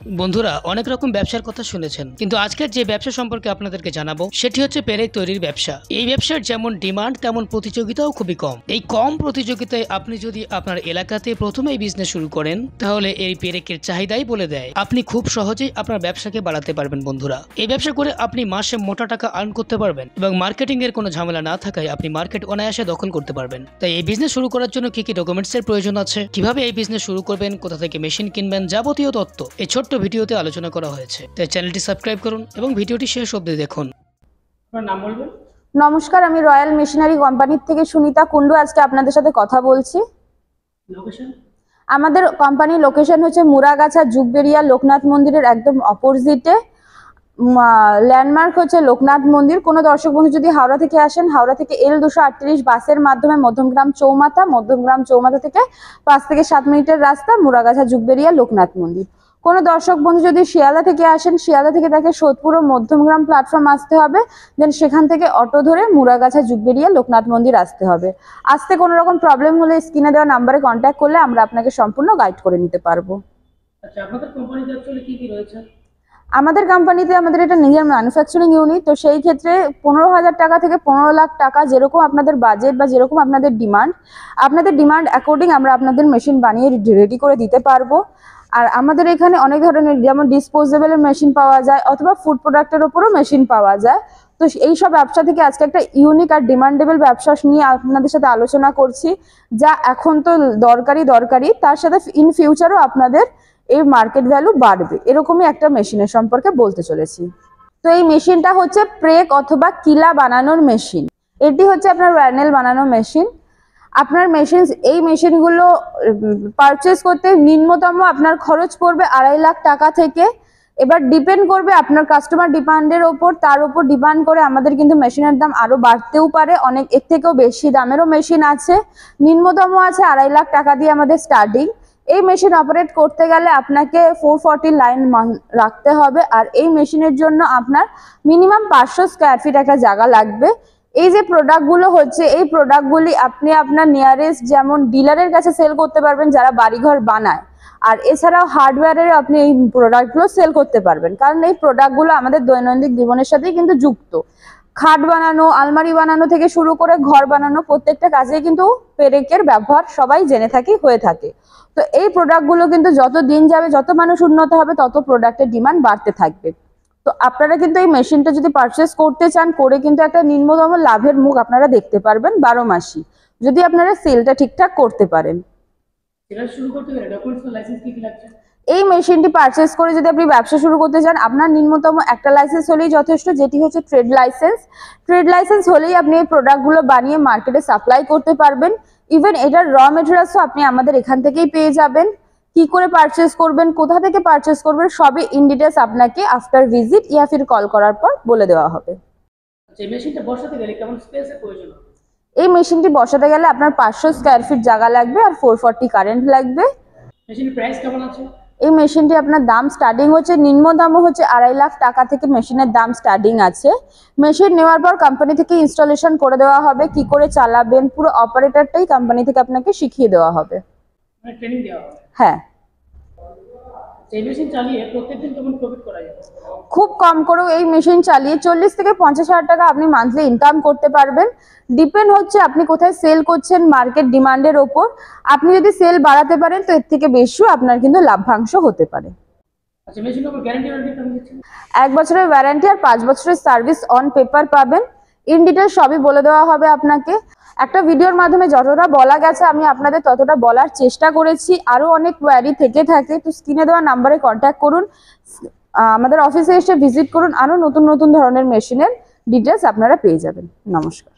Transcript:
বন্ধুরা অনেক রকম ব্যবসার কথা শুনেছেন, কিন্তু আজকের যে ব্যবসা সম্পর্কে আপনাদেরকে জানাবো সেটি হচ্ছে পেরেক তৈরির ব্যবসা। এই ব্যবসার যেমন ডিমান্ড তেমন প্রতিযোগিতাও খুবই কম। এই কম প্রতিযোগিতায় আপনি যদি আপনার এলাকাতে প্রথমেই বিজনেস শুরু করেন তাহলে এই পেরেকের চাহিদাই বলে দেয় আপনি খুব সহজেই আপনার ব্যবসাকে বাড়াতে পারবেন। বন্ধুরা, এই ব্যবসা করে আপনি মাসে মোটা টাকা আর্ন করতে পারবেন এবং মার্কেটিং এর কোনো ঝামেলা না থাকায় আপনি মার্কেট অনায়াসে দখল করতে পারবেন। তাই এই বিজনেস শুরু করার জন্য কি কি ডকুমেন্টস এর প্রয়োজন আছে, কিভাবে এই বিজনেস শুরু করবেন, কোথা থেকে মেশিন কিনবেন, যাবতীয় তথ্য এই ছোট্ট ভিডিওতে আলোচনা করা হয়েছে। তাই চ্যানেলটি সাবস্ক্রাইব করুন এবং ভিডিওটি শেষ অবধি দেখুন। আপনার নাম বলবেন? নমস্কার, আমি রয়্যাল মেশিনারি কোম্পানির থেকে সুনিতা কুন্ডু আজকে আপনাদের সাথে কথা বলছি। লোকেশন? আমাদের কোম্পানির লোকেশন হচ্ছে মুরাগাছা জুগবেরিয়া লোকনাথ মন্দিরের একদম অপোজিটে। ল্যান্ডমার্ক হচ্ছে লোকনাথ মন্দির। কোনো দর্শক বন্ধু যদি হাওড়া থেকে আসেন, হাওড়া থেকে L238 বাসের মাধ্যমে মধ্যমগ্রাম চৌমাথা থেকে 5 থেকে 7 মিনিটের রাস্তা, মুরাগাছা জুগবেরিয়া লোকনাথ মন্দির। কোনো দর্শক বন্ধু যদি শিয়ালদা থেকে আসেন, শিয়ালদা থেকে তাকে সোদপুর ও মধ্যমগ্রাম প্ল্যাটফর্ম আসতে হবে, দেন সেখান থেকে অটো ধরে মুরাগাছা জুগবেরিয়া লোকনাথ মন্দির আসতে হবে। আসতে কোনো রকম প্রবলেম হলে স্ক্রিনে দেওয়া নাম্বারে কন্ট্যাক্ট করলে আমরা আপনাকে সম্পূর্ণ গাইড করে নিতে পারবো। আচ্ছা, আপনাদের কোম্পানিতে অ্যাকচুয়ালি কি কি রয়েছে? আমাদের কোম্পানিতে আমাদের এটা নিজের ম্যানুফ্যাকচারিং ইউনিট, তো সেই ক্ষেত্রে 15,000 টাকা থেকে 15 লাখ টাকা, যেরকম আপনাদের বাজেট বা যেরকম আপনাদের ডিমান্ড অ্যাকর্ডিং আমরা আপনাদের মেশিন বানিয়ে রেডি করে দিতে পারবো। আর আমাদের এখানে অনেক ধরনের যেমন ডিসপোজেবলের মেশিন পাওয়া যায় অথবা ফুড প্রোডাক্টের ওপরও মেশিন পাওয়া যায়। তো এই সব ব্যবসা থেকে আজকে একটা ইউনিক আর ডিমান্ডেবল ব্যবসা নিয়ে আপনাদের সাথে আলোচনা করছি, যা এখন তো দরকারি, তার সাথে ইন ফিউচারও আপনাদের এই মার্কেট ভ্যালু বাড়বে, এরকমই একটা মেশিনের সম্পর্কে বলতে চলেছি। তো এই মেশিনটা হচ্ছে প্রেক অথবা কিলা বানানোর মেশিন। এটি হচ্ছে আপনার ওয়ার্নেল বানানোর মেশিন। আপনার এই মেশিনগুলো পারচেস করতে নিম্নতম আপনার খরচ পড়বে 2.5 লাখ টাকা থেকে। এবার ডিপেন্ড করবে আপনার কাস্টমার ডিমান্ডের ওপর, তার উপর ডিপেন্ড করে আমাদের কিন্তু মেশিনের দাম আরো বাড়তেও পারে, অনেক এর থেকেও বেশি দামেরও মেশিন আছে। নিম্নতম আছে 2.5 লাখ টাকা দিয়ে আমাদের স্টার্টিং। এই মেশিন অপারেট করতে গেলে আপনাকে 440 লাইন রাখতে হবে, আর এই মেশিনের জন্য আপনার মিনিমাম 500 স্কোয়ার ফিট একটা জায়গা লাগবে। এই যে প্রোডাক্টগুলো হচ্ছে, এই প্রোডাক্টগুলি আপনি আপনার নিয়ারেস্ট যেমন ডিলারের কাছে সেল করতে পারবেন যারা বাড়িঘর বানায়, আর এছাড়াও হার্ডওয়্যারের আপনি এই প্রোডাক্টগুলো সেল করতে পারবেন, কারণ এই প্রোডাক্টগুলো আমাদের দৈনন্দিন জীবনের সাথেই কিন্তু যুক্ত। খাট বানানো, আলমারি বানানো থেকে শুরু করে ঘর বানানো প্রত্যেকটা কাজে কিন্তু পেরেকের ব্যবহার সবাই জেনে হয়ে থাকে। তো এই প্রোডাক্টগুলো কিন্তু যত দিন যাবে, যত মানুষ উন্নত হবে, তত প্রোডাক্টের ডিমান্ড বাড়তে থাকবে। তো আপনারা কিন্তু এই মেশিনটা যদি পারচেস করতে চান, করে কিন্তু একটা নিম্নতম লাভের মুখ আপনারা দেখতে পারবেন 12 মাসই, যদি আপনারা সেলটা ঠিকঠাক করতে পারেন। এই মেশিনটি পারচেস করে যদি আপনি ব্যবসা শুরু করতে চান, আপনার নিম্নতম একটা লাইসেন্স হলেই যথেষ্ট, যেটি হচ্ছে ট্রেড লাইসেন্স হলেই আপনি এই প্রোডাক্টগুলো বানিয়ে মার্কেটে সাপ্লাই করতে পারবেন। ইভেন এটার র মেটেরিয়ালসও আপনি আমাদের এখান থেকেই পেয়ে যাবেন। কি করে পারচেস করবেন, কোথা থেকে পারচেস করবেন, সবই ইন ডিটেলস আপনাকে আফটার ভিজিট ইয়া ফির কল করার পর বলে দেওয়া হবে। এই মেশিনটা বসাতে গেলে কেমন স্পেসের প্রয়োজন হবে? এই মেশিনটি বসাতে গেলে আপনার 500 স্কোয়ার ফিট জায়গা লাগবে আর 440 কারেন্ট লাগবে। মেশিনের প্রাইস কেমন আছে? এই মেশিনটি আপনার দাম স্টার্টিং হচ্ছে, নিম্ন দামও হচ্ছে 2.5 লাখ টাকা থেকে মেশিনের দাম স্টার্টিং আছে। মেশিন নেওয়ার পর কোম্পানি থেকে ইনস্টলেশন করে দেওয়া হবে, কি করে চালাবেন পুরো অপারেটরটাই কোম্পানি থেকে আপনাকে শিখিয়ে দেওয়া হবে। মানে ট্রেনিং দেওয়া হবে? হ্যাঁ। এই মেশিন চালিয়ে প্রত্যেকদিন কেমন প্রফিট করা যায়? খুব কম করেও এই মেশিন চালিয়ে 40 থেকে 50,000 টাকা আপনি মান্থলি ইনকাম করতে পারবেন। ডিপেন্ড হচ্ছে আপনি কোথায় সেল করছেন, মার্কেট ডিমান্ডের ওপর। আপনি যদি সেল বাড়াতে পারেন তো এর থেকে বেশিও আপনার কিন্তু লাভ্যাংশ হতে পারে। আচ্ছা, মেশিনের উপর গ্যারান্টি কেমন দিচ্ছেন? 1 বছরের ওয়ারেন্টি আর 5 বছরের সার্ভিস অন পেপার পাবেন। ইন ডিটেল সবই বলে দেওয়া হবে আপনাকে। একটা ভিডিওর মাধ্যমে যতটা বলা গেছে আমি আপনাদের ততটা বলার চেষ্টা করেছি। আরো অনেক কোয়ারি থেকে থাকে, তো স্ক্রিনে দেওয়া নাম্বারে কন্ট্যাক্ট করুন, আমাদের অফিসে এসে ভিজিট করুন, আরো নতুন ধরনের মেশিনের ডিটেলস আপনারা পেয়ে যাবেন। নমস্কার।